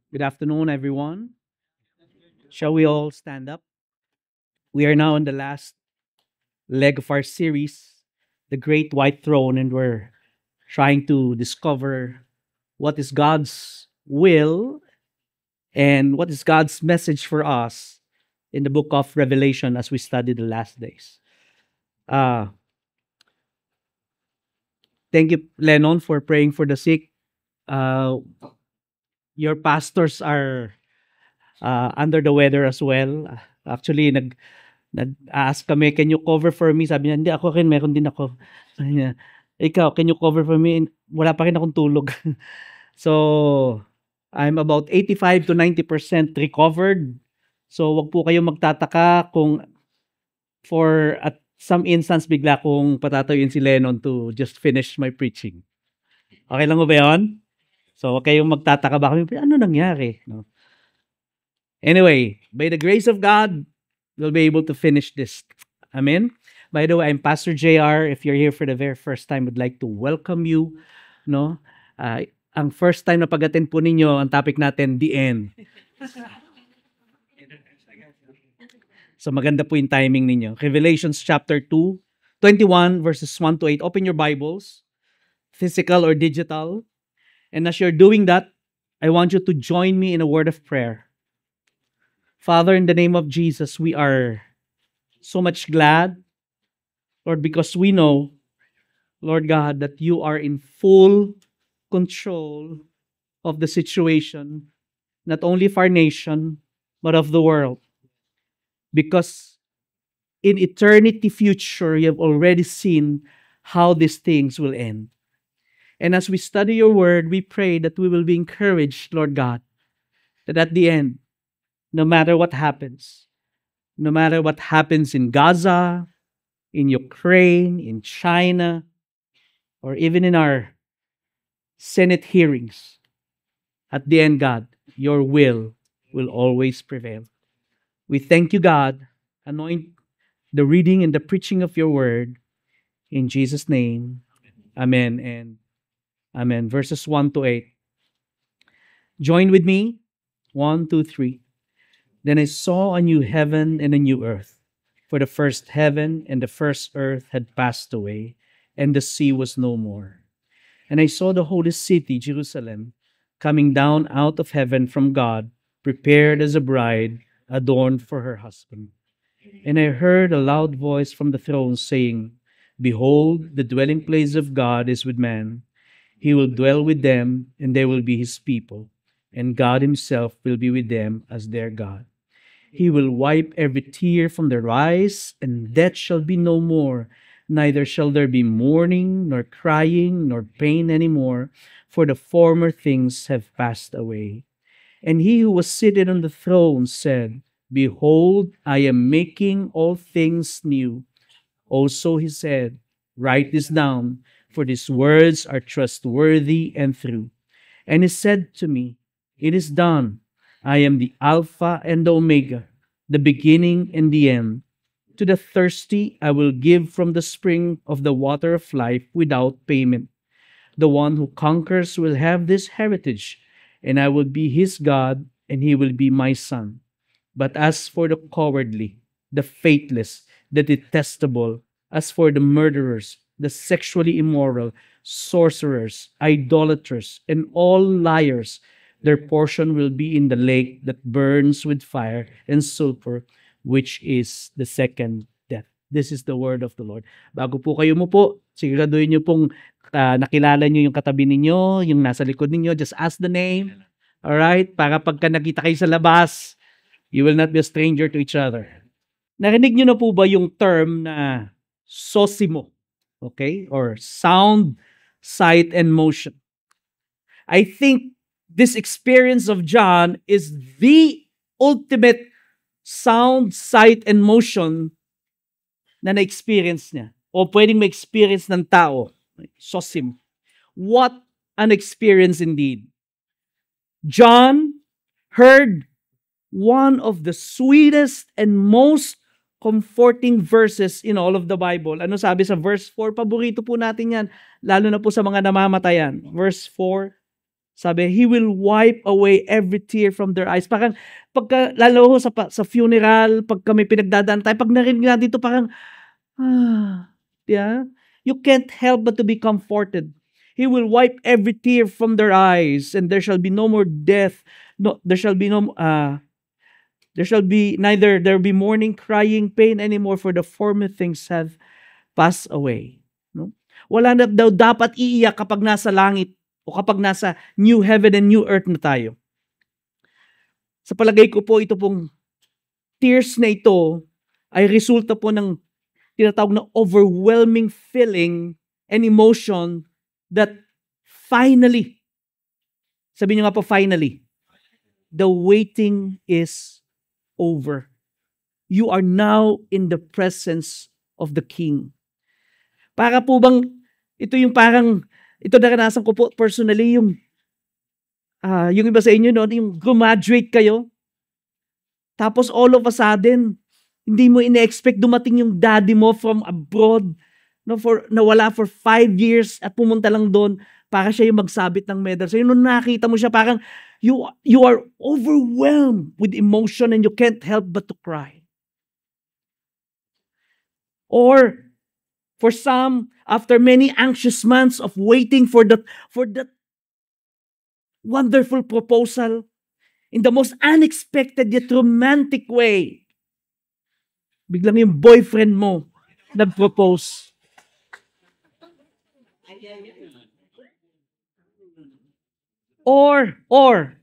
Good afternoon, everyone. Shall we all stand up? We are now in the last leg of our series, The Great White Throne, and we're trying to discover what is God's will and what is God's message for us in the book of Revelation as we study the last days. Uh, Thank you, Lennon, for praying for the sick. Uh, your pastors are under the weather as well. Actually, nag-ask kami, "Can you cover for me?" Sabi niya, "Hindi, ako rin meron din ako." Sabi niya, "Ikaw, can you cover for me?" Wala pa rin akong tulog. So, I'm about 85 to 90% recovered. So, wag po kayong magtataka kung for at some instance bigla kong patatayuin si Lennon to just finish my preaching. Okay lang ba 'yun? So, wag kayong magtataka ba kami, ano nangyari? No? Anyway, by the grace of God, we'll be able to finish this. Amen. By the way, I'm Pastor JR. If you're here for the very first time, I'd like to welcome you. No? Ang first time na pag-attend po ninyo, ang topic natin, the end. So maganda po yung timing ninyo. Revelations chapter 2, 21 verses 1 to 8. Open your Bibles, physical or digital. And as you're doing that, I want you to join me in a word of prayer. Father, in the name of Jesus, we are so much glad, Lord, because we know, Lord God, that you are in full control of the situation, not only of our nation, but of the world. Because in eternity future, you have already seen how these things will end. And as we study your word, we pray that we will be encouraged, Lord God, that at the end, no matter what happens, no matter what happens in Gaza, in Ukraine, in China, or even in our Senate hearings, at the end, God, your will always prevail. We thank you, God. Anoint the reading and the preaching of your word. In Jesus' name, amen and amen. Verses 1 to 8. Join with me. 1, 2, 3. Then I saw a new heaven and a new earth. For the first heaven and the first earth had passed away, and the sea was no more. And I saw the holy city, Jerusalem, coming down out of heaven from God, prepared as a bride adorned for her husband. And I heard a loud voice from the throne saying, Behold, the dwelling place of God is with man. He will dwell with them, and they will be his people, and God himself will be with them as their God. He will wipe every tear from their eyes, and death shall be no more. Neither shall there be mourning, nor crying, nor pain any more, for the former things have passed away. And he who was seated on the throne said, Behold, I am making all things new. Also he said, Write this down, for these words are trustworthy and true. And he said to me, It is done. I am the Alpha and the Omega, the beginning and the end. To the thirsty I will give from the spring of the water of life without payment. The one who conquers will have this heritage, and I will be his God, and he will be my son. But as for the cowardly, the faithless, the detestable, as for the murderers, the sexually immoral, sorcerers, idolaters, and all liars, their portion will be in the lake that burns with fire and sulfur, which is the second death. This is the word of the Lord. Bago po kayo umupo, siguraduhin niyo pong nakilala niyo yung katabi ninyo, yung nasa likod ninyo. Just ask the name. Alright? Para pagka nakita kayo sa labas, you will not be a stranger to each other. Narinig niyo na po ba yung term na sosimo? Okay? Or sound, sight, and motion. I think this experience of John is the ultimate sound, sight, and motion na na-experience niya. O pwedeng ma-experience ng tao. Sosim. What an experience indeed. John heard one of the sweetest and most comforting verses in all of the Bible. Ano sabi sa verse 4? Paborito po natin yan, lalo na po sa mga namamatayan. Verse 4, Sabi, He will wipe away every tear from their eyes. Parang, lalo ho sa funeral, pagka may pinagdadaan tayo, pag narinig natin dito, parang, yeah, you can't help but to be comforted. He will wipe every tear from their eyes, and there shall be no more death. No, there shall be neither there be mourning, crying, pain anymore, for the former things have passed away. No? Wala na daw dapat iiyak kapag nasa langit o kapag nasa new heaven and new earth na tayo. Sa palagay ko po, ito pong tears na ito ay resulta po ng tinatawag na overwhelming feeling and emotion that finally, sabi niyo nga po finally, the waiting is over. You are now in the presence of the King. Para po bang, ito yung parang, ito naranasan ko po personally, yung iba sa inyo, no, yung graduate kayo, tapos all of a sudden, hindi mo ine-expect dumating yung daddy mo from abroad, no, nawala for 5 years at pumunta lang doon para siya yung magsabit ng medal. So yun, nung nakita mo siya, parang you are overwhelmed with emotion and you can't help but to cry. Or, for some, after many anxious months of waiting for that wonderful proposal, in the most unexpected yet romantic way, biglang yung boyfriend mo nag-propose. Or,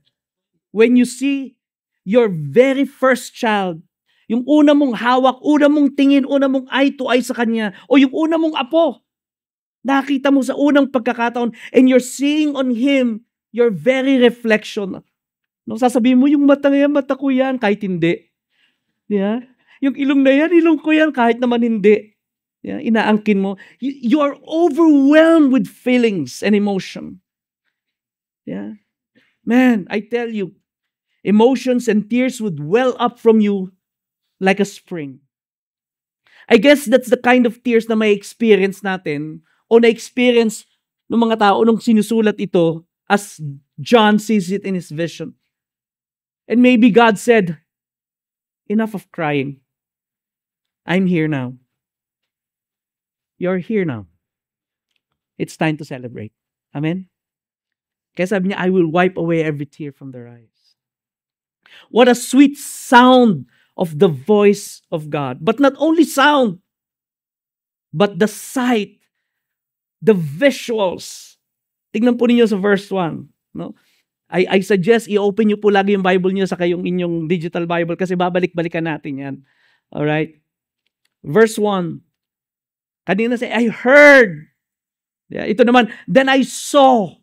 when you see your very first child, yung una mong hawak, una mong tingin, una mong eye to eye sa kanya, o yung una mong apo, nakita mo sa unang pagkakataon, and you're seeing on him your very reflection. No, sasabihin mo, yung mata yan, mata ko yan, kahit hindi. Yeah? Yung ilong na yan, ilong ko yan, kahit naman hindi. Yeah? Inaangkin mo. You are overwhelmed with feelings and emotion. Yeah? Man, I tell you, emotions and tears would well up from you like a spring. I guess that's the kind of tears na may experience natin o na-experience ng mga tao nung sinusulat ito as John sees it in his vision. And maybe God said, enough of crying. I'm here now. You're here now. It's time to celebrate. Amen? Kaya sabi niya, I will wipe away every tear from their eyes. What a sweet sound of the voice of God. But not only sound, but the sight, the visuals. Tingnan po ninyo sa verse 1. No? I suggest i-open nyo po lagi yung Bible nyo sa inyong digital Bible kasi babalik-balikan natin yan. Alright? Verse 1. Kanina I heard. Yeah, ito naman, then I saw.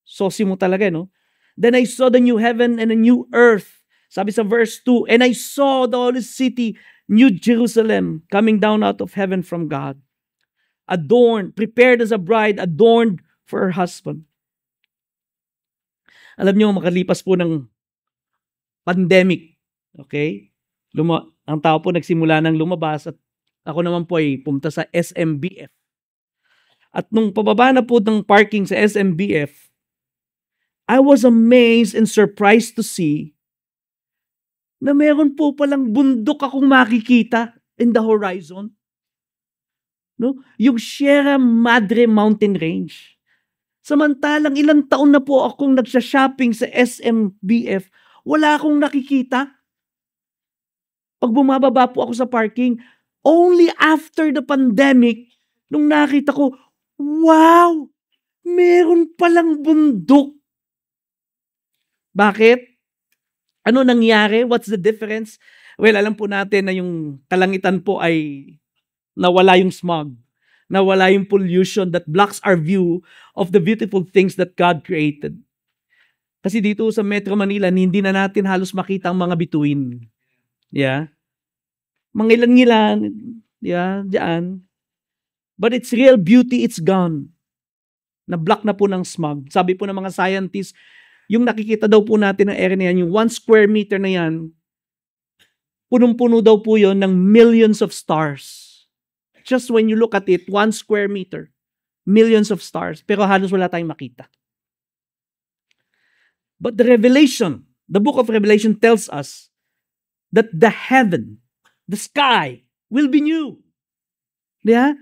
Sosi mo talaga, no? Then I saw the new heaven and a new earth. Sabi sa verse 2, and I saw the holy city, New Jerusalem, coming down out of heaven from God. Adorned, prepared as a bride, adorned for her husband. Alam niyo, makalipas po ng pandemic, okay? Ang tao po nagsimula ng lumabas at ako naman po ay pumunta sa SMBF. At nung pababa na po ng parking sa SMBF, I was amazed and surprised to see na meron po palang bundok akong makikita in the horizon. No? Yung Sierra Madre Mountain Range. Samantalang ilang taon na po akong nagsha-shopping sa SMBF, wala akong nakikita. Pag bumababa po ako sa parking, only after the pandemic, nung nakita ko, wow! Meron palang bundok. Bakit? Ano nangyari? What's the difference? Well, alam po natin na yung kalangitan po ay nawala yung smog. Nawala yung pollution that blocks our view of the beautiful things that God created. Kasi dito sa Metro Manila, hindi na natin halos makita ang mga bituin. Yeah? Mga ilan-ilan, yeah, diyan. But its real beauty, it's gone. Na-block na po ng smog. Sabi po ng mga scientists, yung nakikita daw po natin ng area na yan, yung 1 square meter na yan, punong-puno daw po yun ng millions of stars. Just when you look at it, 1 square meter, millions of stars, pero halos wala tayong makita. But the book of Revelation tells us that the heaven, the sky, will be new. Yeah?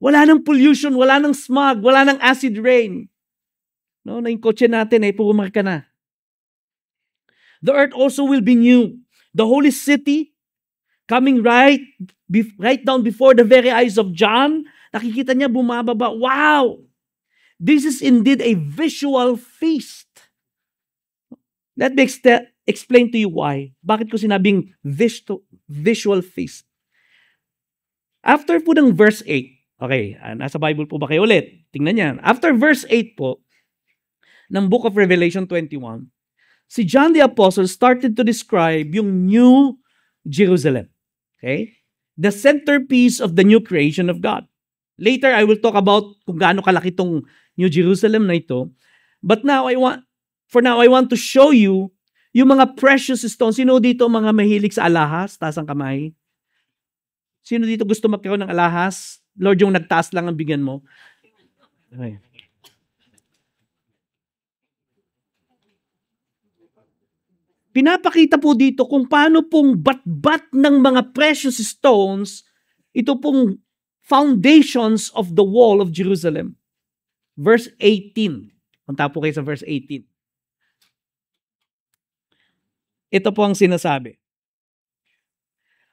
Wala nang pollution, wala nang smog, wala nang acid rain. No, na yung kotse natin ay pumarka na. The earth also will be new. The holy city coming right down before the very eyes of John. Nakikita niya bumababa. Wow! This is indeed a visual feast. Let me explain to you why. Bakit ko sinabing visual feast? After po ng verse 8, okay, nasa Bible po ba kayo ulit? Tingnan niyan. After verse 8 po, ng book of Revelation 21, si John the Apostle started to describe yung new Jerusalem. Okay? The centerpiece of the new creation of God. Later, I will talk about kung gaano kalaki tong New Jerusalem na ito. But now, for now, I want to show you yung mga precious stones. Sino dito mga mahilig sa alahas? Taas ang kamay. Sino dito gusto magkaroon ng alahas? Lord, yung nagtaas lang ang bigyan mo. Okay. Pinapakita po dito kung paano pong bat-bat ng mga precious stones, ito pong foundations of the wall of Jerusalem. Verse 18. Punta po kayo sa verse 18. Ito po ang sinasabi.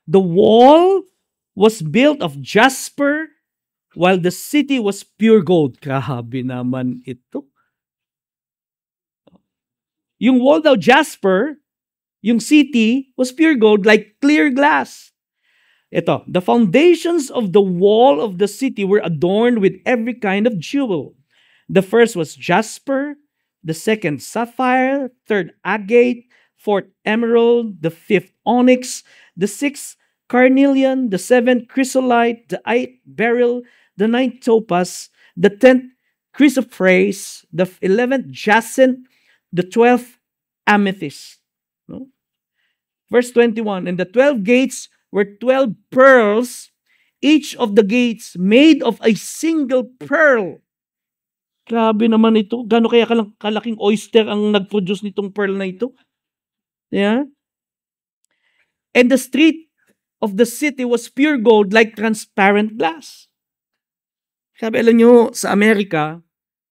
The wall was built of jasper while the city was pure gold. Grabe naman ito. Yung wall daw jasper, yung city was pure gold like clear glass. Ito, the foundations of the wall of the city were adorned with every kind of jewel. The first was jasper, the second sapphire, third agate, fourth emerald, the fifth onyx, the sixth carnelian, the seventh chrysolite, the eighth beryl, the ninth topaz, the 10th chrysoprase, the 11th jacinth, the 12th amethyst. No? Verse 21, and the 12 gates were 12 pearls, each of the gates made of a single pearl. Grabe naman ito. Gano'n kaya kalaking oyster ang nag-produce nitong pearl na ito? Yeah? And the street of the city was pure gold like transparent glass. Sabi, alam nyo, sa Amerika,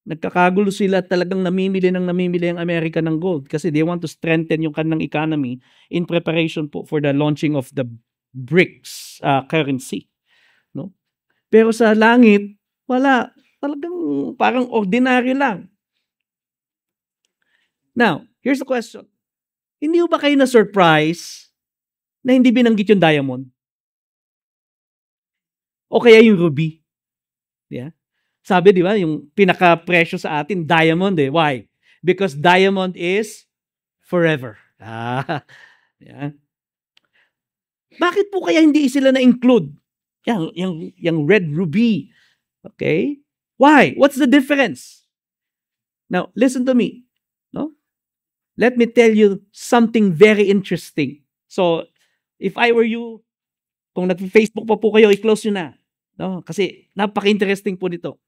nagkakagulo sila, talagang namimili ang Amerika ng gold kasi they want to strengthen yung kanilang economy in preparation po for the launching of the BRICS currency. No? Pero sa langit, wala. Talagang parang ordinary lang. Now, here's the question. Hindi ba kayo na-surprise na hindi binanggit yung diamond? O kaya yung ruby? Yeah? Sabi, di ba, yung pinaka-presyo sa atin, diamond eh. Why? Because diamond is forever. Yeah. Bakit po kaya hindi sila na-include? Yung red ruby. Okay? Why? What's the difference? Now, listen to me. No? Let me tell you something very interesting. So, if I were you, kung nag-Facebook pa po kayo, i-close nyo na. No? Kasi napaka-interesting po nito.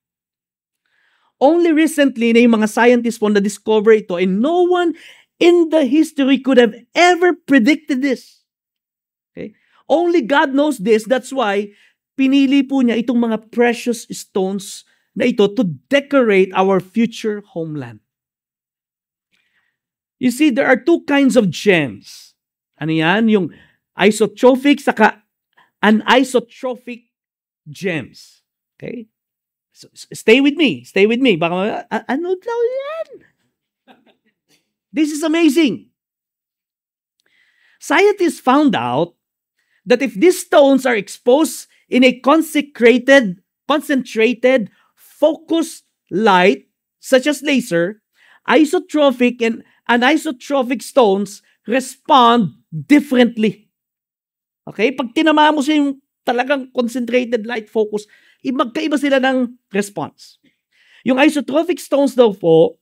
Only recently na yung mga scientists po na-discover ito and no one in the history could have ever predicted this. Okay? Only God knows this. That's why pinili po niya itong mga precious stones na ito to decorate our future homeland. You see, there are two kinds of gems. Ano yan? Yung isotrophic saka anisotrophic gems. Okay? So, stay with me. Stay with me. Baka, ano daw yan? This is amazing. Scientists found out that if these stones are exposed in a concentrated, focused light, such as laser, isotrophic and anisotrophic stones respond differently. Okay? Pag tinamaan mo sa yung talagang concentrated light focus, magkaiba sila ng response. Yung isotrophic stones daw po,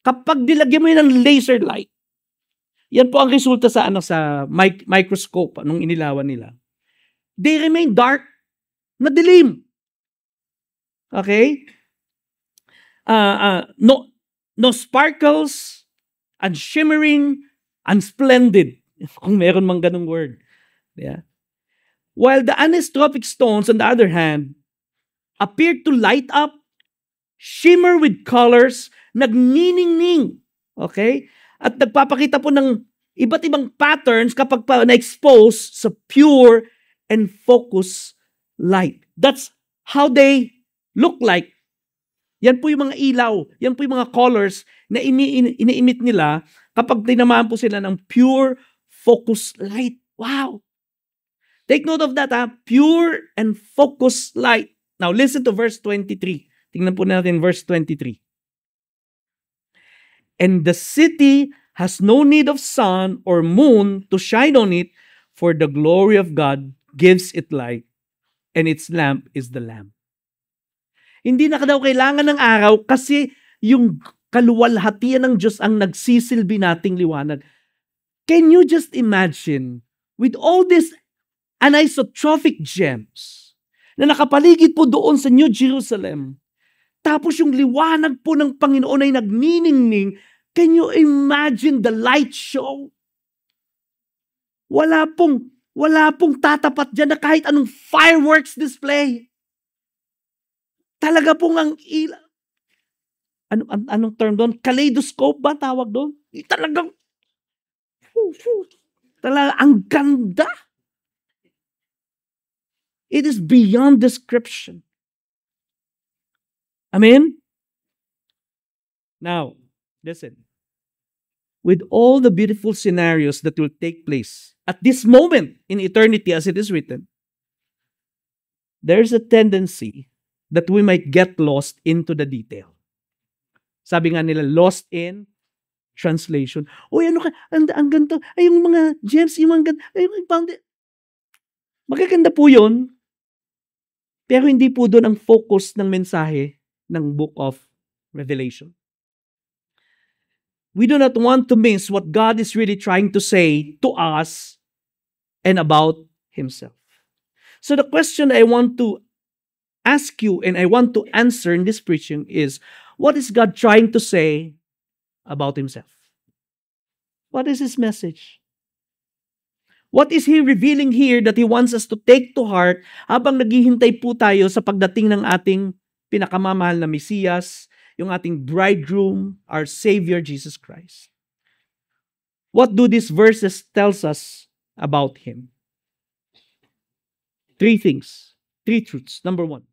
kapag dilagyan mo yun ng laser light, yan po ang resulta sa microscope nung inilawan nila. They remain dark, madilim. Okay? no sparkles, unshimmering, unsplendid. Kung meron mang ganung word. Yeah. While the anisotropic stones, on the other hand, appear to light up, shimmer with colors, nagniningning. Okay? At nagpapakita po ng iba't ibang patterns kapag pa na-expose sa pure and focused light. That's how they look like. Yan po yung mga ilaw. Yan po yung mga colors na ini-emit nila kapag tinamaan po sila ng pure, focused light. Wow! Take note of that, ha? Pure and focused light. Now, listen to verse 23. Tingnan po natin verse 23. And the city has no need of sun or moon to shine on it, for the glory of God gives it light, and its lamp is the Lamb. Hindi na daw kailangan ng araw kasi yung kaluwalhatian ng Diyos ang nagsisilbi nating liwanag. Can you just imagine, with all these anisotropic gems na nakapaligid po doon sa New Jerusalem, tapos yung liwanag po ng Panginoon ay nagniningning, can you imagine the light show? Wala pong tatapat dyan na kahit anong fireworks display. Talaga pong ang anong term doon? Kaleidoscope ba tawag doon? Talagang ang ganda. It is beyond description. Amen? Now, listen. With all the beautiful scenarios that will take place at this moment in eternity as it is written, there's a tendency that we might get lost into the detail. Sabi nga nila, lost in translation. Uy, ano ka? Ang ganito. Ay, yung mga gems, yung mga ganito. Ay, magaganda po yun. Pero hindi po doon ang focus ng mensahe ng Book of Revelation. We do not want to miss what God is really trying to say to us and about Himself. So the question I want to ask you and I want to answer in this preaching is, what is God trying to say about Himself? What is His message? What is He revealing here that He wants us to take to heart habang naghihintay po tayo sa pagdating ng ating pinakamamahal na Mesiyas, yung ating bridegroom, our Savior, Jesus Christ? What do these verses tells us about Him? 3 things, 3 truths. Number 1,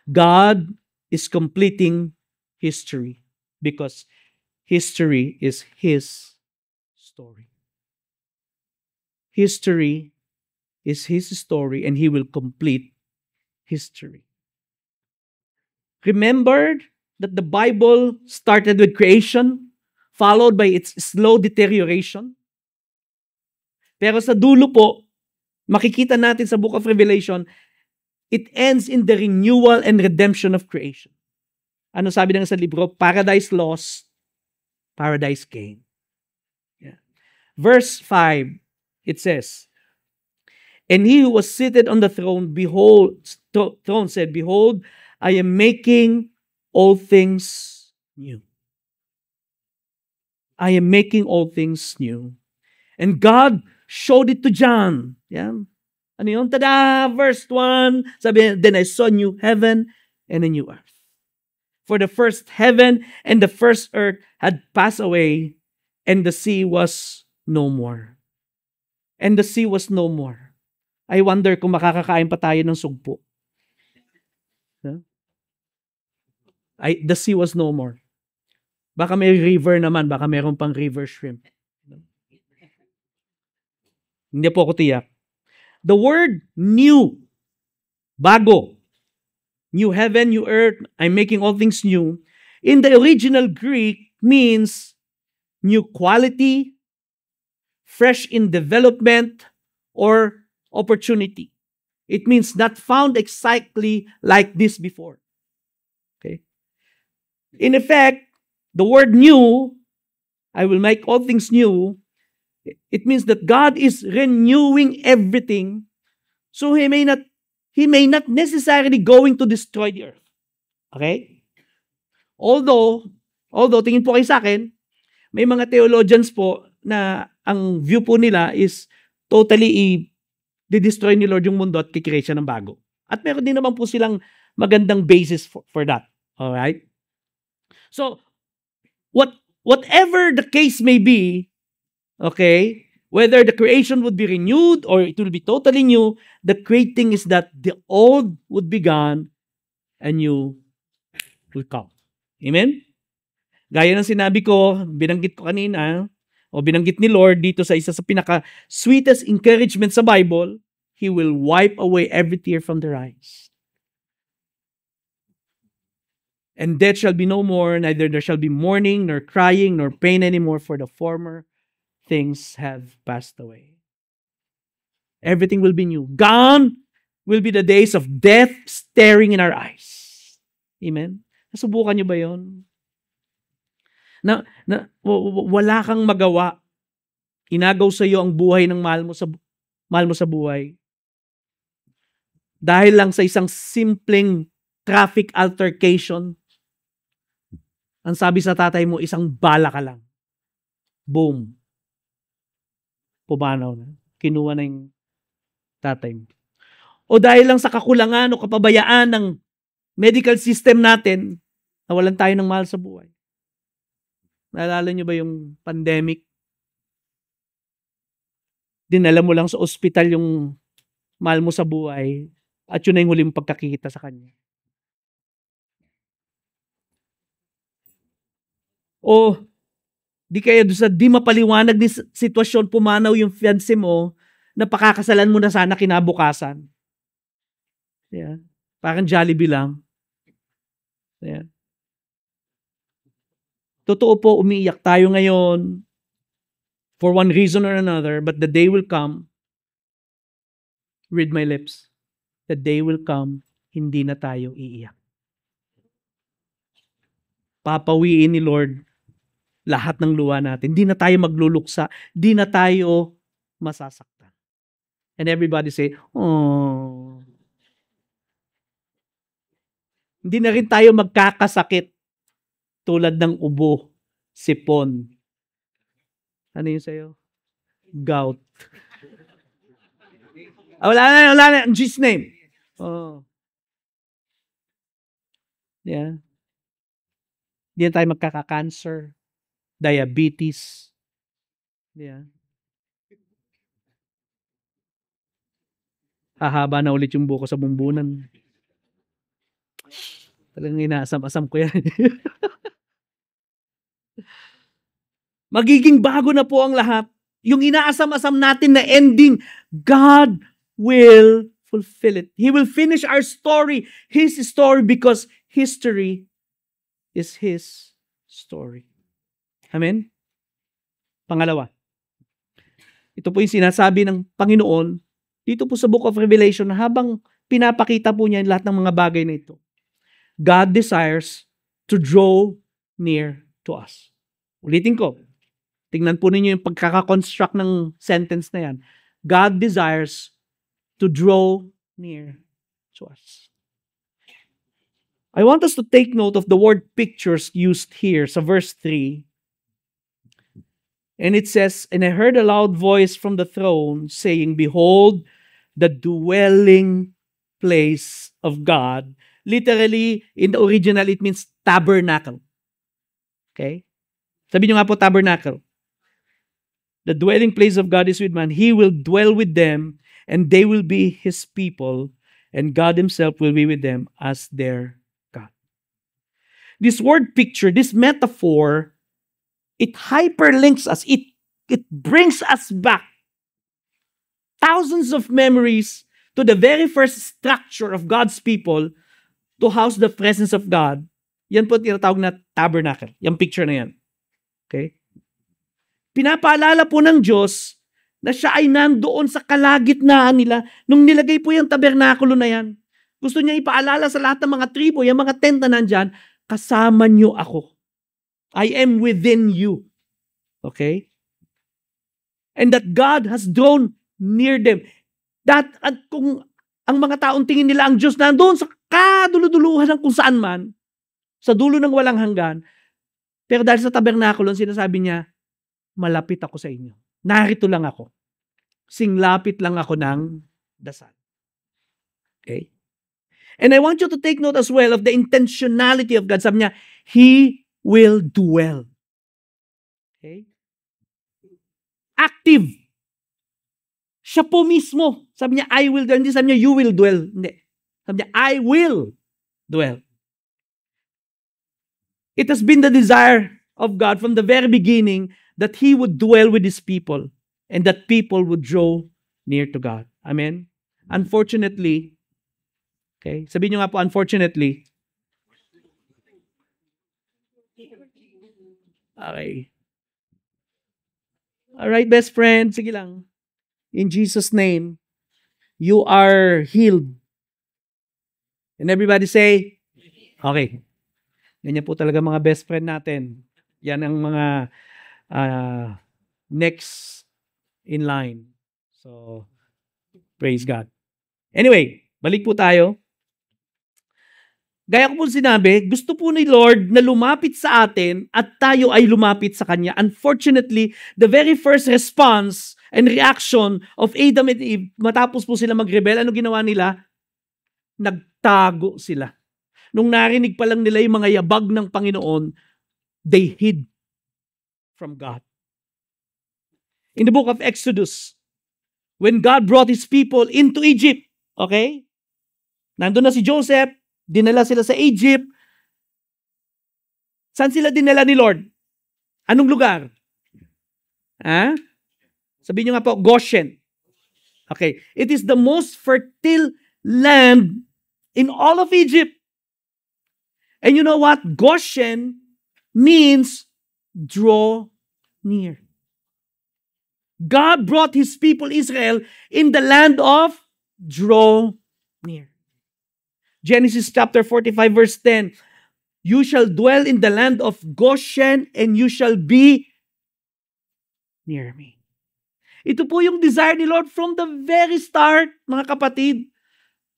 God is completing history because history is His story. History is His story and He will complete history. Remember that the Bible started with creation, followed by its slow deterioration. Pero sa dulo po, makikita natin sa Book of Revelation, it ends in the renewal and redemption of creation. Ano sabi nga sa libro? Paradise lost, paradise gained. Yeah. Verse 5, it says, and He who was seated on the throne, throne said, behold, I am making all things new. I am making all things new. And God showed it to John. Yeah. Ano yun? Tada! Verse 1, sabi, then I saw a new heaven and a new earth. For the first heaven and the first earth had passed away, and the sea was no more. And the sea was no more. I wonder kung makakakain pa tayo ng sugpo. Huh? The sea was no more. Baka may river naman, baka meron pang river shrimp. Hindi po ako tiyak. The word new, bago, new heaven, new earth, I'm making all things new, in the original Greek means new quality, fresh in development, or opportunity. It means not found exactly like this before. Okay? In effect, the word new, I will make all things new, it means that God is renewing everything, so He may not necessarily going to destroy the earth. Okay? Although, Although, tingin po kayo sa akin, may mga theologians po na ang view po nila is totally i-destroy ni Lord yung mundo at kikreate siya ng bago. At meron din naman po silang magandang basis for that. Alright? So, whatever the case may be, okay, whether the creation would be renewed or it will be totally new, the great thing is that the old would be gone and new will come. Amen? Gaya ng sinabi ko, binanggit ko kanina, o binanggit ni Lord dito sa isa sa pinaka-sweetest encouragement sa Bible, He will wipe away every tear from their eyes. And death shall be no more, neither there shall be mourning, nor crying, nor pain anymore, for the former things have passed away. Everything will be new. Gone will be the days of death staring in our eyes. Amen? Nasubukan niyo ba yon? Wala kang magawa. Inagaw sa iyo ang buhay ng mahal mo sa buhay. Dahil lang sa isang simpleng traffic altercation, ang sabi sa tatay mo, isang bala ka lang. Boom. Pumanaw na. Kinuha na yung tatay mo. O dahil lang sa kakulangan o kapabayaan ng medical system natin, nawalan tayo ng mahal sa buhay. Naalala niyo ba yung pandemic? Dinala mo lang sa ospital yung mahal mo sa buhay at yun na yung huling pagkakita sa kanya. O di kaya doon sa di mapaliwanag ni sitwasyon, pumanaw yung fiancé mo na pakakasalan mo na sana kinabukasan. Yeah. Parang Jollibee lang. Yeah. Totoo po, umiiyak tayo ngayon for one reason or another, but the day will come, read my lips, the day will come, hindi na tayo iiyak. Papawiin ni Lord lahat ng luha natin. Hindi na tayo magluluksa. Hindi na tayo masasaktan. And everybody say, oh. Hindi na rin tayo magkakasakit tulad ng ubo, sipon. Ano yun sa'yo? Gout. Wala na. In Jesus' name. Oh. Yeah. Hindi na tayo magkaka-cancer, diabetes. Yeah. Hahaba na ulit yung buko sa bumbunan. Talagang inaasam-asam ko yan. Magiging bago na po ang lahat. Yung inaasam-asam natin na ending, God will fulfill it. He will finish our story, His story, because history is His story. Amen? Pangalawa, ito po yung sinasabi ng Panginoon dito po sa Book of Revelation habang pinapakita po niya lahat ng mga bagay na ito. God desires to draw near to us. Ulitin ko. Tingnan po ninyo yung pagkakakonstruct ng sentence na yan. God desires to draw near to us. I want us to take note of the word pictures used here sa verse 3. And it says, and I heard a loud voice from the throne saying, behold, the dwelling place of God. Literally, in the original, it means tabernacle. Okay? Sabi nyo nga po, tabernacle. The dwelling place of God is with man. He will dwell with them, and they will be His people, and God Himself will be with them as their God. This word picture, this metaphor, it hyperlinks us. It brings us back thousands of memories to the very first structure of God's people to house the presence of God. Yan po tinatawag na tabernacle. Yung picture na yan. Okay? Pinapaalala po ng Diyos na siya ay nandoon sa kalagitnaan nila nung nilagay po yung tabernakulo na yan. Gusto niya ipaalala sa lahat ng mga tribo, yung mga tent na nandyan, kasama niyo ako. I am within you. Okay? And that God has drawn near them. At kung ang mga taong tingin nila ang Diyos nandoon sa kaduluduluhan ng kung saan man, sa dulo ng walang hanggan, Pero dahil sa tabernakulo, sinasabi niya, malapit ako sa inyo. Narito lang ako. Singlapit lang ako ng dasal. Okay? And I want you to take note as well of the intentionality of God. Sabi niya, He will dwell. Okay? Active. Siya po mismo. Sabi niya, I will dwell. Hindi sabi niya, you will dwell. Hindi. Sabi niya, I will dwell. It has been the desire of God from the very beginning that He would dwell with His people and that people would draw near to God. Amen? Unfortunately, okay, sabihin niyo nga po, unfortunately, okay. Alright, best friend, sige lang. In Jesus' name, you are healed. And everybody say, okay. Ganyan po talaga mga best friend natin. Yan ang mga next in line. So, praise God. Anyway, balik po tayo. Gaya ko po sinabi, gusto po ni Lord na lumapit sa atin at tayo ay lumapit sa Kanya. Unfortunately, the very first response and reaction of Adam and Eve, matapos po sila mag-rebel, ano ginawa nila? Nagtago sila. Nung narinig pa lang nila yung mga yabag ng Panginoon, they hid from God. In the book of Exodus, when God brought His people into Egypt, okay? Nandun na si Joseph, dinala sila sa Egypt. Saan sila dinala ni Lord? Anong lugar? Sabihin nyo nga po, Goshen. Okay. It is the most fertile land in all of Egypt. And you know what? Goshen means draw near. God brought His people Israel in the land of draw near. Genesis chapter 45 verse 10. You shall dwell in the land of Goshen and you shall be near me. Ito po yung desire ni Lord from the very start, mga kapatid.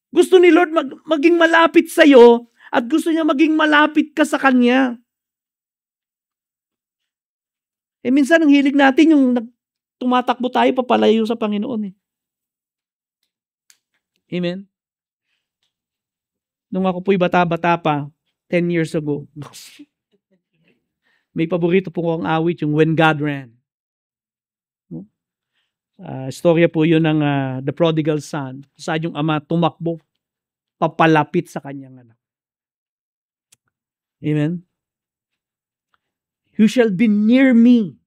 Gusto ni Lord maging malapit sa iyo at gusto niya maging malapit ka sa Kanya. Minsan ang hilig natin yung tumatakbo tayo papalayo sa Panginoon. Amen? Nung ako po'y bata-bata pa, 10 years ago, may paborito po akong awit, yung When God Ran. Storya po yun ng The Prodigal Son. Saan yung ama tumakbo, papalapit sa kanyang anak. Amen? You shall be near me.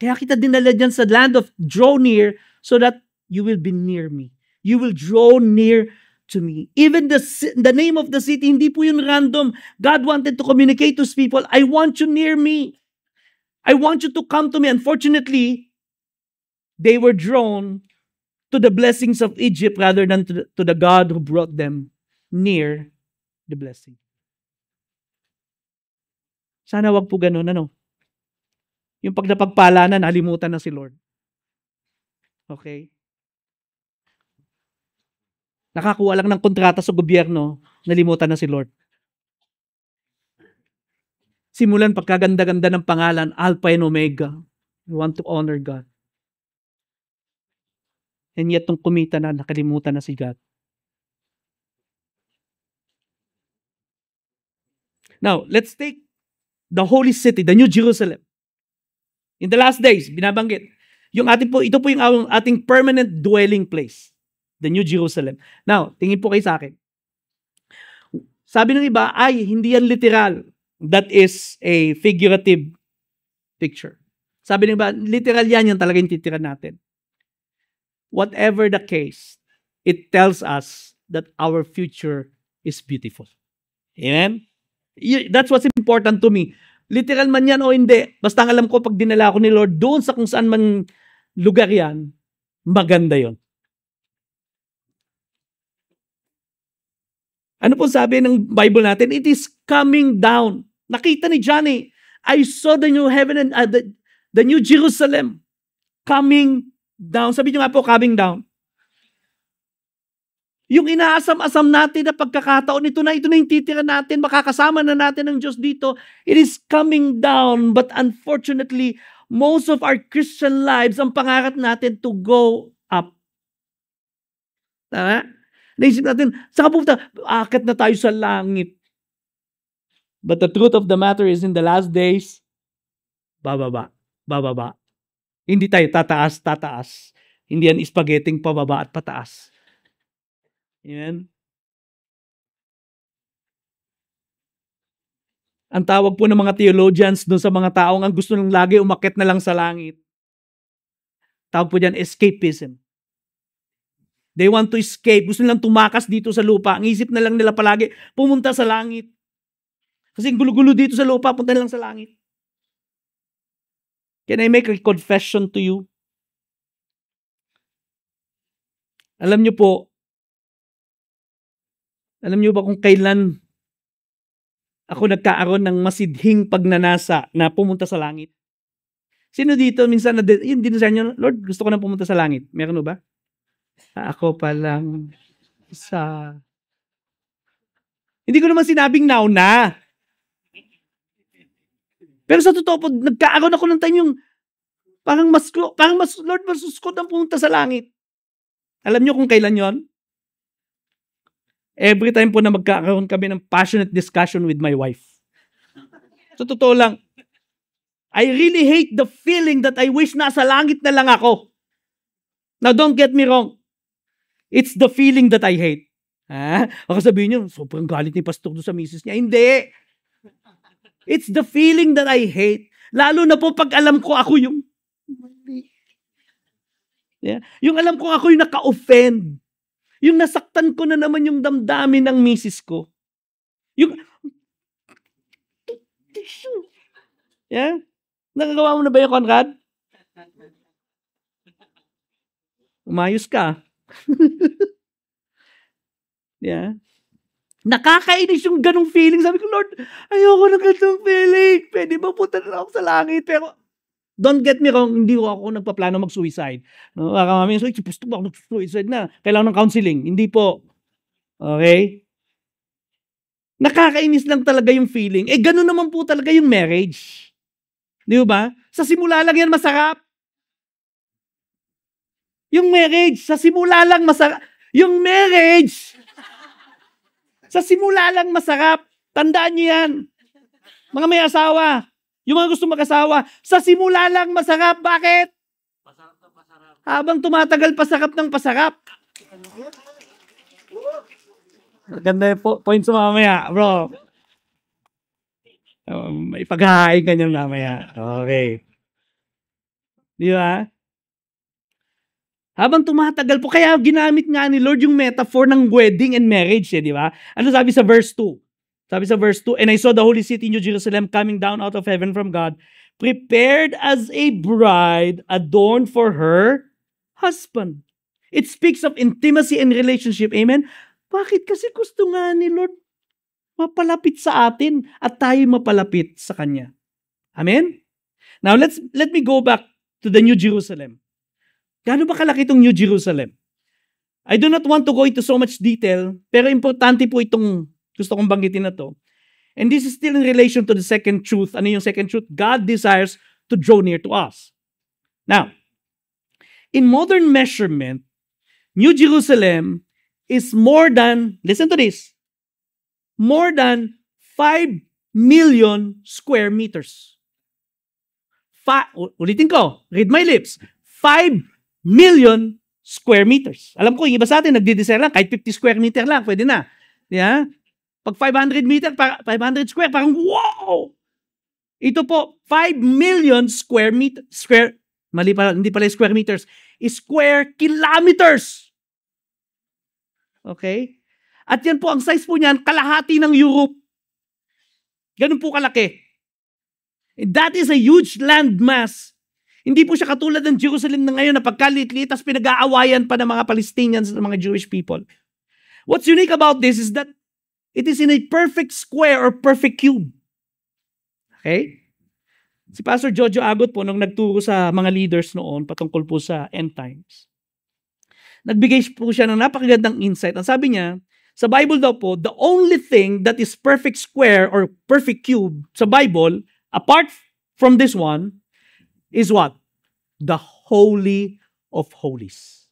Kaya kita dinala dyan sa land of draw near so that you will be near me. You will draw near to me. Even the name of the city, hindi po yun random. God wanted to communicate to His people, I want you near me. I want you to come to me. Unfortunately, they were drawn to the blessings of Egypt rather than to the God who brought them near the blessing. Sana wag po ganun, ano? Yung pag napagpala na, nalimutan na si Lord. Okay? Nakakuha lang ng kontrata sa gobyerno, nalimutan na si Lord. Simulan pagkaganda-ganda ng pangalan, Alpha and Omega. We want to honor God. And yet, nung kumita na, nakalimutan na si God. Now, let's take the holy city, the New Jerusalem. In the last days, binabanggit, ito po yung ating permanent dwelling place. The New Jerusalem. Now, tingin po kayo sa akin. Sabi ng iba, ay, hindi yan literal. That is a figurative picture. Sabi ng iba, literal yan talaga yung titiran natin. Whatever the case, it tells us that our future is beautiful. Amen? That's what's important to me. Literal man yan o hindi. Basta ang alam ko, pag dinala ako ni Lord, doon sa kung saan man lugar yan, maganda yon. Ano po sabi ng Bible natin? It is coming down. Nakita ni Johnny, I saw the new heaven and the new Jerusalem coming down. Sabi niyo nga po, coming down. Yung inaasam-asam natin na pagkakataon, ito na yung titira natin, makakasama na natin ng Diyos dito, it is coming down. But unfortunately, most of our Christian lives, ang pangarap natin to go up. Tama? Naisip natin, saka pupunta, akit na tayo sa langit. But the truth of the matter is, in the last days, bababa. Hindi tayo tataas. Hindi yan spaghetting pababa at pataas. Amen? Ang tawag po ng mga theologians doon sa mga taong ang gusto lang lagi umakyat na lang sa langit. Tawag po dyan, escapism. They want to escape. Gusto nilang tumakas dito sa lupa. Ang isip na lang nila palagi, pumunta sa langit. Kasi gulo-gulo dito sa lupa, punta na lang sa langit. Can I make a confession to you? Alam niyo ba kung kailan ako nagkaaroon ng masidhing pagnanasa na pumunta sa langit? Sino dito minsan yung dinasal niyo, Lord, gusto ko na pumunta sa langit. Meron ba? Ako pa lang sa... Hindi ko naman sinabing now na. Pero sa totoo po, nagkaaroon ako ng time yung parang mas Lord, masuskot ang pumunta sa langit. Alam niyo kung kailan yon? Every time po na magkakaroon kami ng passionate discussion with my wife. Sa totoo lang, I really hate the feeling that I wish nasa langit na lang ako. Now, don't get me wrong. It's the feeling that I hate. Baka sabihin niyo, sobrang galit ni pastor doon sa misis niya. Hindi. It's the feeling that I hate. Lalo na po pag alam ko ako yung mali. Yeah. Yung alam ko ako yung naka-offend. Yung nasaktan ko na naman yung damdamin ng misis ko. Yung... Yeah? Nakagawa mo na ba yung Conrad? Umayos ka. Yeah. Nakakainis yung ganong feeling. Sabi ko, Lord, ayoko ng ganong feeling. Pwede ba punta na ako sa langit? Pero, don't get me wrong, hindi ako nagpaplano mag-suicide. No, baka mami, gusto ba ako nag-suicide na? Kailangan ng counseling. Hindi po. Okay? Nakakainis lang talaga yung feeling. Ganun naman po talaga yung marriage. Di ba? Sa simula lang yan masarap. Yung marriage, sa simula lang masarap. Yung marriage, sa simula lang masarap. Tandaan niyo yan. Mga may asawa. Yung mga gusto mag-asawa. Sa simula lang masarap. Bakit? Pasarap ng pasarap. Habang tumatagal, pasarap ng pasarap. Ganda yung points mamaya, bro. May paghahain ka niyan mamaya. Okay. Di ba? Habang tumatagal po, kaya ginamit nga ni Lord yung metaphor ng wedding and marriage, di ba? Ano sabi sa verse 2? Sabi sa verse 2, and I saw the holy city, New Jerusalem, coming down out of heaven from God, prepared as a bride adorned for her husband. It speaks of intimacy and relationship. Amen? Bakit? Kasi gusto nga ni Lord mapalapit sa atin at tayo mapalapit sa Kanya. Amen? Now, let me go back to the New Jerusalem. Gaano ba kalaki itong New Jerusalem? I do not want to go into so much detail, pero importante po itong gusto kong banggitin na to. And this is still in relation to the second truth. Ano yung second truth? God desires to draw near to us. Now, in modern measurement, New Jerusalem is more than, listen to this, more than 5 million square meters. Ulitin ko, read my lips, 5 million square meters. Alam ko, yung iba sa atin, nagdi-design lang, kahit 50 square meter lang, pwede na. Yeah? Pag 500 meter, 500 square, parang wow! Ito po, 5 million square meter, mali pala, hindi pala square meters, square kilometers. Okay? At yan po, ang size po niyan, kalahati ng Europe. Ganun po kalaki. That is a huge landmass. Hindi po siya katulad ng Jerusalem na ngayon na pagkalit-lit, tapos pinag-aawayan pa ng mga Palestinians at mga Jewish people. What's unique about this is that it is in a perfect square or perfect cube. Okay? Si Pastor Jojo Agot po, nung nagturo sa mga leaders noon patungkol po sa end times, nagbigay po siya ng napakagandang insight. Ang sabi niya, sa Bible daw po, the only thing that is perfect square or perfect cube sa Bible, apart from this one, is what? The Holy of Holies.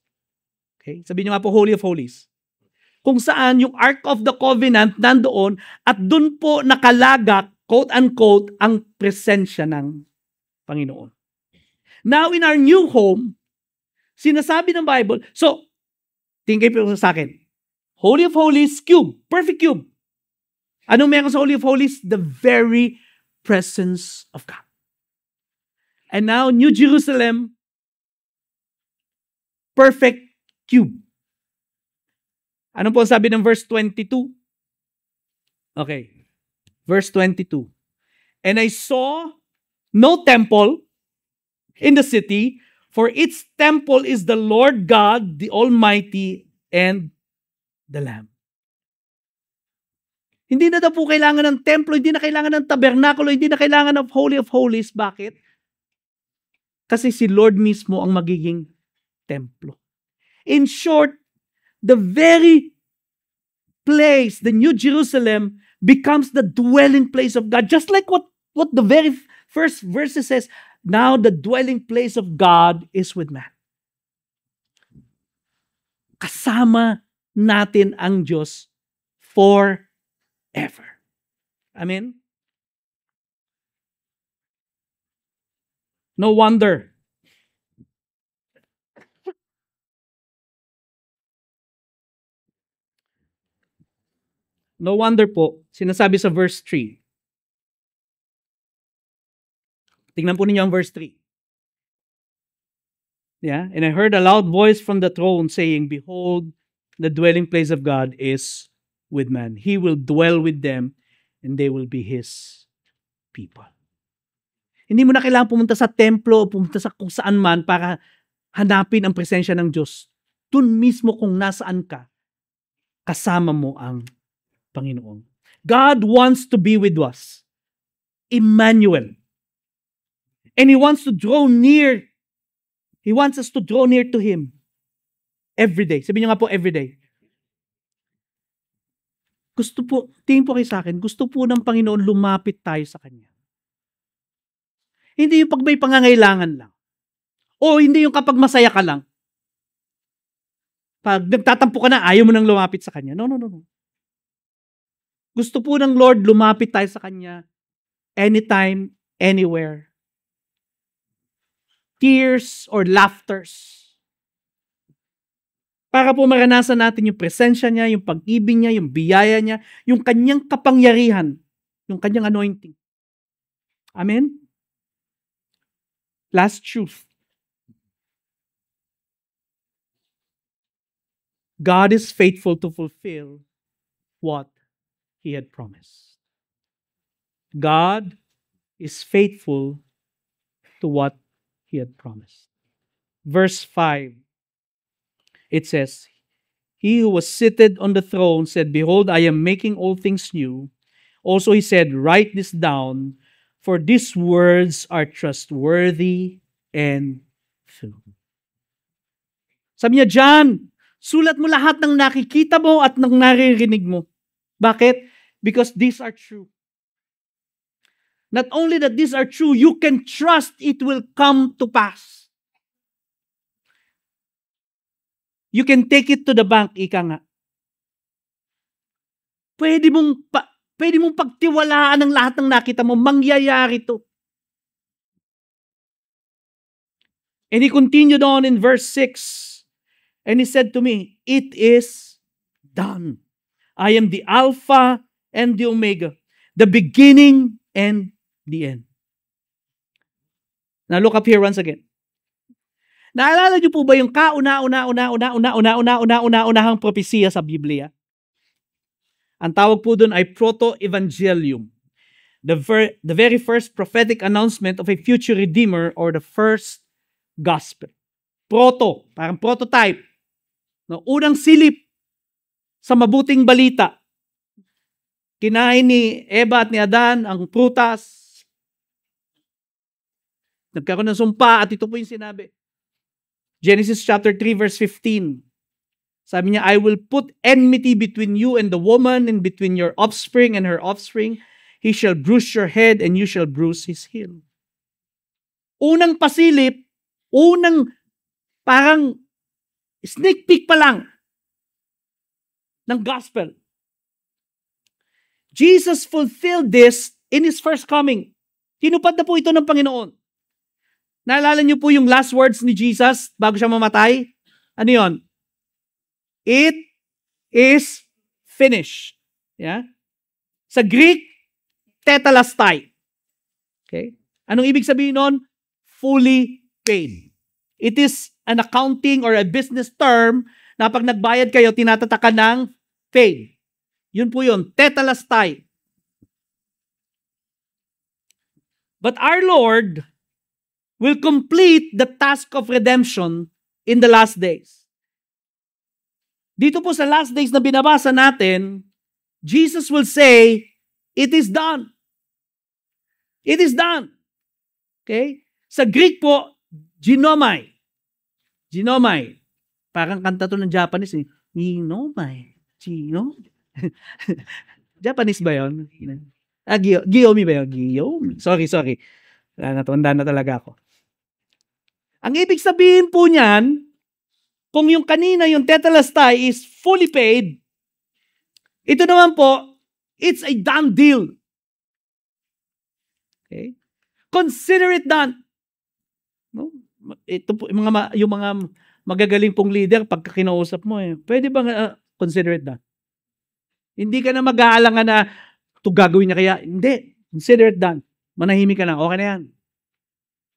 Okay? Sabihin niyo nga po, Holy of Holies. Kung saan yung Ark of the Covenant nandoon at dun po nakalagak, quote-unquote, ang presensya ng Panginoon. Now, in our new home, sinasabi ng Bible, so, tingin po sa akin, Holy of Holies, cube, perfect cube. Anong meron sa Holy of Holies? The very presence of God. And now, New Jerusalem, perfect cube. Ano po sabi ng verse 22? Okay. Verse 22. And I saw no temple in the city, for its temple is the Lord God, the Almighty, and the Lamb. Hindi na daw po kailangan ng templo, hindi na kailangan ng tabernakulo, hindi na kailangan ng Holy of Holies. Bakit? Kasi si Lord mismo ang magiging templo. In short, the very place, the New Jerusalem, becomes the dwelling place of God. Just like what the very first verse says, now the dwelling place of God is with man. Kasama natin ang Diyos forever. Amen? No wonder po, sinasabi sa verse 3. Tingnan po ninyo ang verse 3. Yeah? And I heard a loud voice from the throne saying, behold, the dwelling place of God is with man. He will dwell with them, and they will be His people. Hindi mo na kailangan pumunta sa templo o pumunta sa kung saan man para hanapin ang presensya ng Diyos. Doon mismo kung nasaan ka, kasama mo ang Panginoon. God wants to be with us. Emmanuel. And He wants to draw near. He wants us to draw near to Him. Every day. Sabihin niyo nga po, every day. Tingin po kayo sa akin, gusto po ng Panginoon lumapit tayo sa Kanya. Hindi yung pag may pangangailangan lang. O hindi yung kapag masaya ka lang. Pag nagtatampo ka na, ayaw mo nang lumapit sa Kanya. No. Gusto po ng Lord lumapit tayo sa Kanya anytime, anywhere. Tears or laughters. Para po maranasan natin yung presensya niya, yung pag-ibig niya, yung biyaya niya, yung kanyang kapangyarihan, yung kanyang anointing. Amen? Last truth. God is faithful to fulfill what He had promised. God is faithful to what He had promised. Verse 5, it says, He who was seated on the throne said, behold, I am making all things new. Also He said, write this down, for these words are trustworthy and true. Sabi niya, John, sulat mo lahat ng nakikita mo at ng naririnig mo. Bakit? Because these are true. Not only that these are true, you can trust it will come to pass. You can take it to the bank, ika nga. Pwede mong pagtiwalaan ang lahat ng nakita mo, mangyayari to. And he continued on in verse 6, and he said to me, it is done. I am the Alpha and the Omega, the beginning and the end. Now look up here once again. Naalala niyo po ba yung kauna-unahang propesiya sa Biblia? Ang tawag po doon ay proto-evangelium. The very first prophetic announcement of a future redeemer or the first gospel. Proto, parang prototype. No, unang silip sa mabuting balita. Kinain ni Eva at ni Adan ang prutas. Nagkaroon ng sumpa at ito po yung sinabi. Genesis chapter 3 verse 15. Sabi niya, I will put enmity between you and the woman and between your offspring and her offspring. He shall bruise your head and you shall bruise his heel. Unang pasilip, unang parang sneak peek pa lang ng gospel. Jesus fulfilled this in His first coming. Tinupad na po ito ng Panginoon. Naalala niyo po yung last words ni Jesus bago siya mamatay? Ano yun? It is finished. Yeah? Sa Greek, tetelestai. Okay? Anong ibig sabihin nun? Fully paid. It is an accounting or a business term na pag nagbayad kayo, tinatatakan ng paid. Yun po yun, tetelestai. But our Lord will complete the task of redemption in the last days. Dito po sa last days na binabasa natin, Jesus will say, it is done. It is done. Okay? Sa Greek po, ginomai. Ginomai. Parang kanta to ng Japanese eh. Ginomai. Japanese ba yun? Giyomi ba yun? Giyomi. Sorry. Natanda na talaga ako. Ang ibig sabihin po niyan, kung yung kanina, yung tetelestai is fully paid, ito naman po, it's a done deal. Okay? Consider it done. No? Ito po, yung mga magagaling pong leader, pagka kinausap mo, pwede bang consider it done? Hindi ka na mag-aalangan na ito gagawin niya kaya. Hindi. Consider it done. Manahimik ka na. Okay na yan.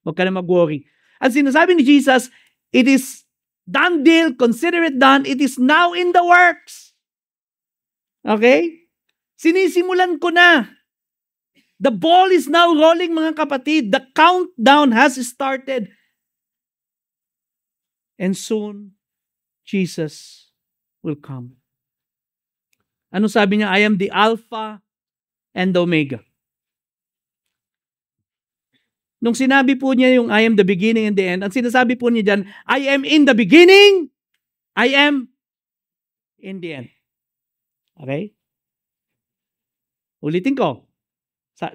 Huwag ka na mag-worry. At sinasabi ni Jesus, it is done deal, consider it done, it is now in the works. Okay? Sinisimulan ko na. The ball is now rolling, mga kapatid. The countdown has started. And soon, Jesus will come. Ano sabi niya? I am the Alpha and the Omega. Nung sinabi po niya yung I am the beginning and the end, ang sinasabi po niya dyan, I am in the beginning, I am in the end. Okay? Ulitin ko.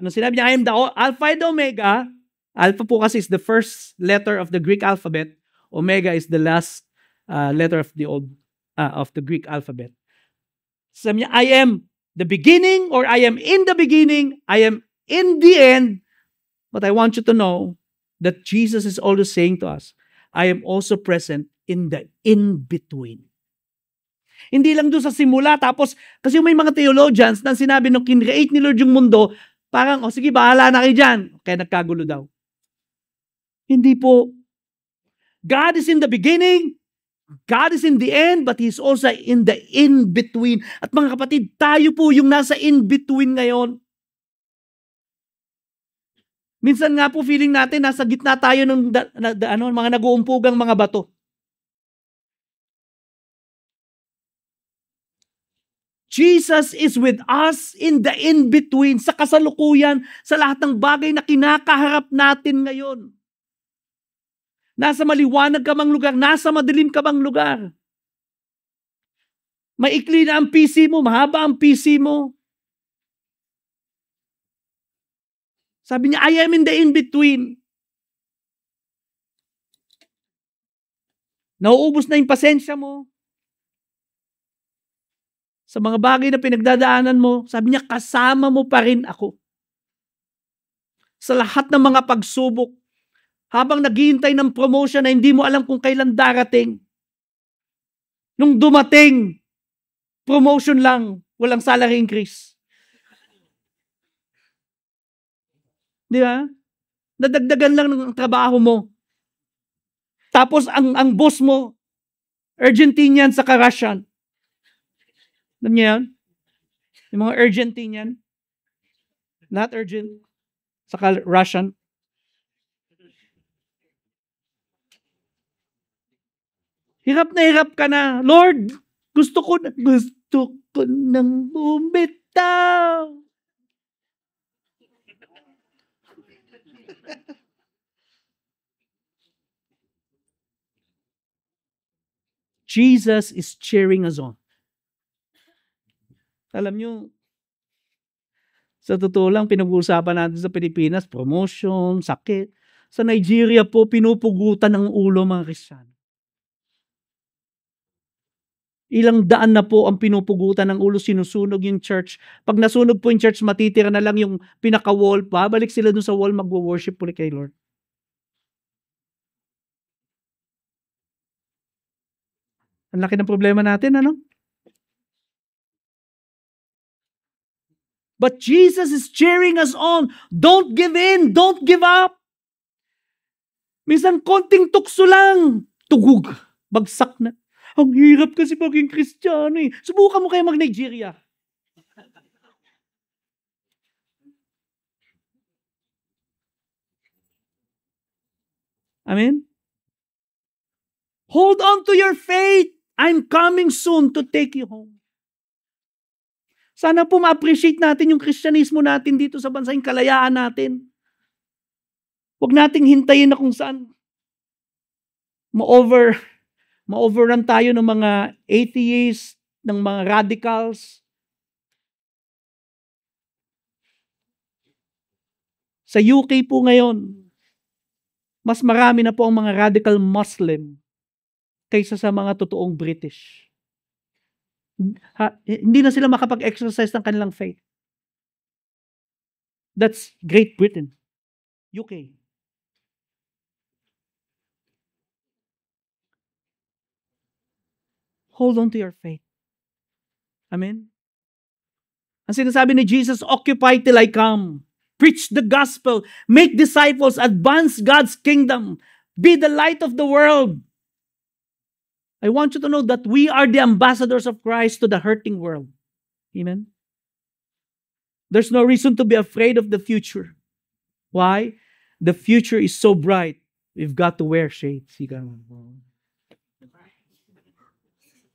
Nung sinabi niya, I am the Alpha and the Omega, Alpha po kasi is the first letter of the Greek alphabet, Omega is the last letter of the Greek alphabet. Sabi niya, I am the beginning or I am in the beginning, I am in the end. But I want you to know that Jesus is always saying to us, I am also present in the in-between. Hindi lang doon sa simula, tapos, kasi may mga theologians na sinabi nung kin-create ni Lord yung mundo, parang, sige, bahala na kayo dyan. Kaya nagkagulo daw. Hindi po. God is in the beginning, God is in the end, but He's also in the in-between. At mga kapatid, tayo po yung nasa in-between ngayon. Minsan nga po feeling natin nasa gitna tayo ng mga nag-uumpugang mga bato. Jesus is with us in the in-between, sa kasalukuyan, sa lahat ng bagay na kinakaharap natin ngayon. Nasa maliwanag ka bang lugar, nasa madilim ka bang lugar. Maikli na ang PC mo, mahaba ang PC mo. Sabi niya, I am in the in-between. Nauubos na yung pasensya mo. Sa mga bagay na pinagdadaanan mo, sabi niya, kasama mo pa rin ako. Sa lahat ng mga pagsubok, habang naghihintay ng promotion na hindi mo alam kung kailan darating. Nung dumating, promotion lang, walang salary increase. Di ba? Nadagdagan lang ng trabaho mo. Tapos ang boss mo, Argentinian sa Russian. Alam niyo yan? Yung mga Argentinian. Not Argent. Saka Russian. Hirap ka na. Lord, gusto ko nang bumitaw. Jesus is cheering us on. Alam nyo, sa totoo lang, pinag-uusapan natin sa Pilipinas, promotion, sakit. Sa Nigeria po, pinupugutan ng ulo mga Kristiyano. Ilang daan na po ang pinupugutan ng ulo, sinusunog yung church. Pag nasunog po yung church, matitira na lang yung pinaka-wall. Babalik sila dun sa wall, magwo-worship ulit kay Lord. Ang laki ng problema natin, ano? But Jesus is cheering us on. Don't give in. Don't give up. Minsan, konting tukso lang. Tugug. Bagsak na. Ang hirap kasi maging Kristiyano eh. Subukan mo kaya mag-Nigeria. Amen? Hold on to your faith. I'm coming soon to take you home. Sana po ma-appreciate natin yung Kristyanismo natin dito sa bansa, yung kalayaan natin. Huwag nating hintayin na kung saan ma-overrun tayo ng mga atheists, ng mga radicals. Sa UK po ngayon, mas marami na po ang mga radical Muslim kaysa sa mga totoong British. Hindi na sila makapag-exercise ng kanilang faith. That's Great Britain, UK. Hold on to your faith. Amen? Ang sinasabi ni Jesus, occupy till I come. Preach the gospel. Make disciples. Advance God's kingdom. Be the light of the world. I want you to know that we are the ambassadors of Christ to the hurting world. Amen? There's no reason to be afraid of the future. Why? The future is so bright. We've got to wear shades.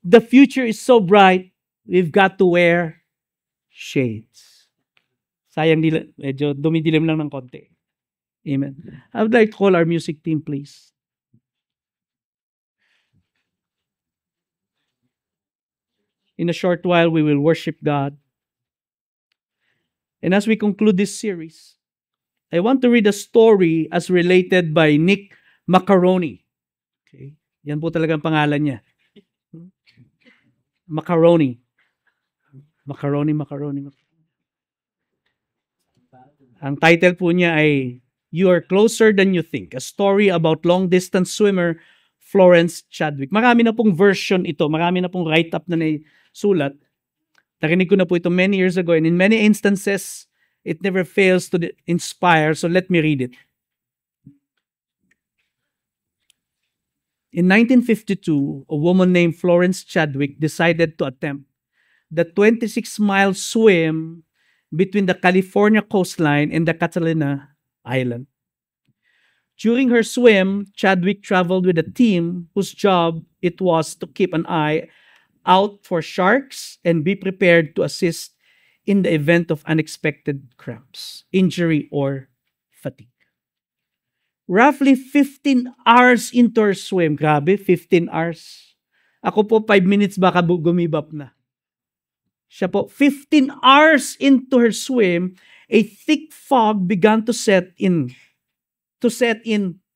The future is so bright. We've got to wear shades. Sayang, medyo dumidilim lang ng konti. Amen. I would like to call our music team, please. In a short while, we will worship God. And as we conclude this series, I want to read a story as related by Nick Macaroni. Okay? Yan po talagang pangalan niya. Macaroni. Ang title po niya ay You Are Closer Than You Think, a story about long-distance swimmer Florence Chadwick. Marami na pong version ito, marami na pong write-up na sulat. Narinig ko na po ito many years ago, and in many instances, it never fails to inspire. So let me read it. In 1952, a woman named Florence Chadwick decided to attempt the 26-mile swim between the California coastline and the Catalina Island. During her swim, Chadwick traveled with a team whose job it was to keep an eye out for sharks and be prepared to assist in the event of unexpected cramps, injury, or fatigue. Roughly 15 hours into her swim. Grabe, 15 hours. Ako po, 5 minutes baka gumibap na. Siya po, 15 hours into her swim, a thick fog began to set in,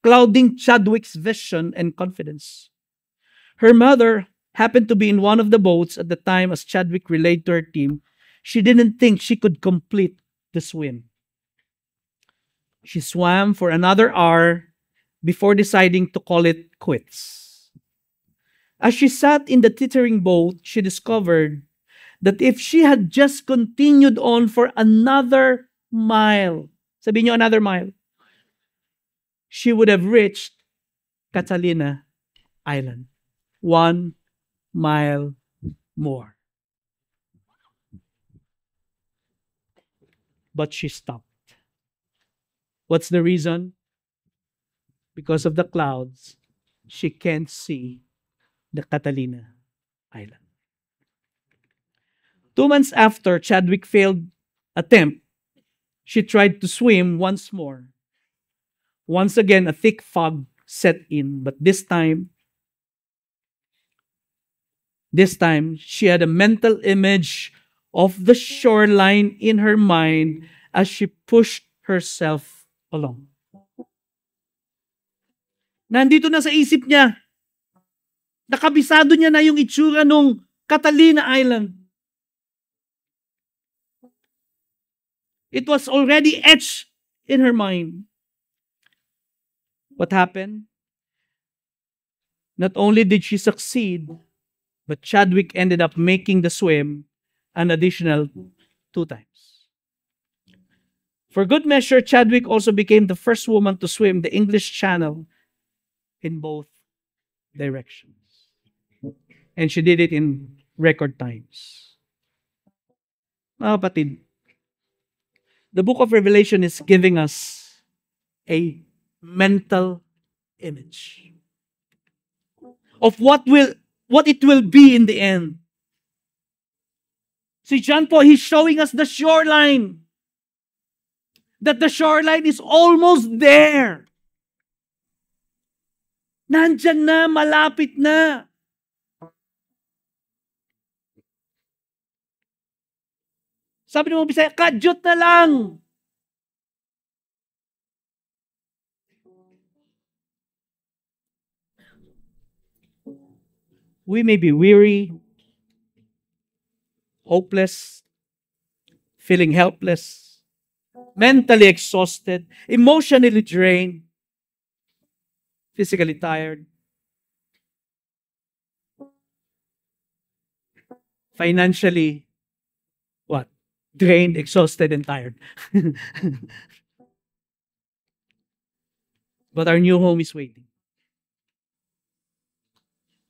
clouding Chadwick's vision and confidence. Her mother happened to be in one of the boats at the time. As Chadwick relayed to her team, she didn't think she could complete the swim. She swam for another hour before deciding to call it quits. As she sat in the teetering boat, she discovered that if she had just continued on for another mile, sabihin niyo another mile, she would have reached Catalina Island. 1 mile more. But she stopped. What's the reason? Because of the clouds, she can't see the Catalina Island. 2 months after Chadwick failed attempt, she tried to swim once more. Once again, a thick fog set in, but this time, This time, she had a mental image of the shoreline in her mind as she pushed herself along. Nandito na sa isip niya. Nakabisado niya na yung itsura nung Catalina Island. It was already etched in her mind. What happened? Not only did she succeed, but Chadwick ended up making the swim an additional 2 times. For good measure, Chadwick also became the first woman to swim the English Channel in both directions. And she did it in record times. Mga kapatid, the book of Revelation is giving us a mental image of what it will be in the end. Si John po, he's showing us the shoreline. That the shoreline is almost there. Nandyan na, malapit na. Sabi ng mga Bisaya, kadyot na lang. We may be weary, hopeless, feeling helpless, mentally exhausted, emotionally drained, physically tired, financially, what? Drained, exhausted, and tired. But our new home is waiting.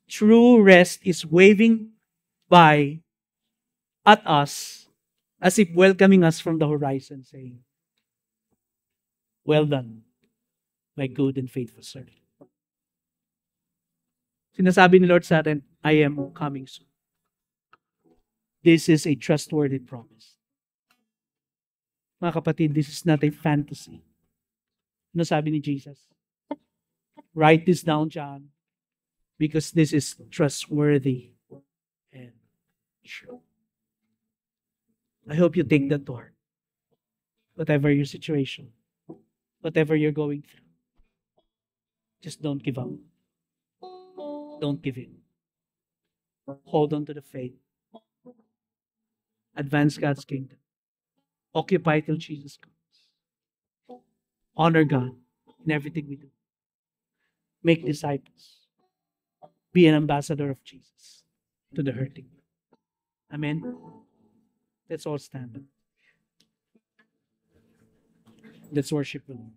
True rest is waving by at us as if welcoming us from the horizon, saying, "Well done, my good and faithful servant." Sinasabi ni Lord sa atin, I am coming soon. This is a trustworthy promise. Mga kapatid, this is not a fantasy. Ano sabi ni Jesus? Write this down, John, because this is trustworthy and true. I hope you take that to heart. Whatever your situation, whatever you're going through, just don't give up. Don't give in. Hold on to the faith. Advance God's kingdom. Occupy till Jesus comes. Honor God in everything we do. Make disciples. Be an ambassador of Jesus to the hurting. Amen. Let's all stand up. Let's worship the Lord.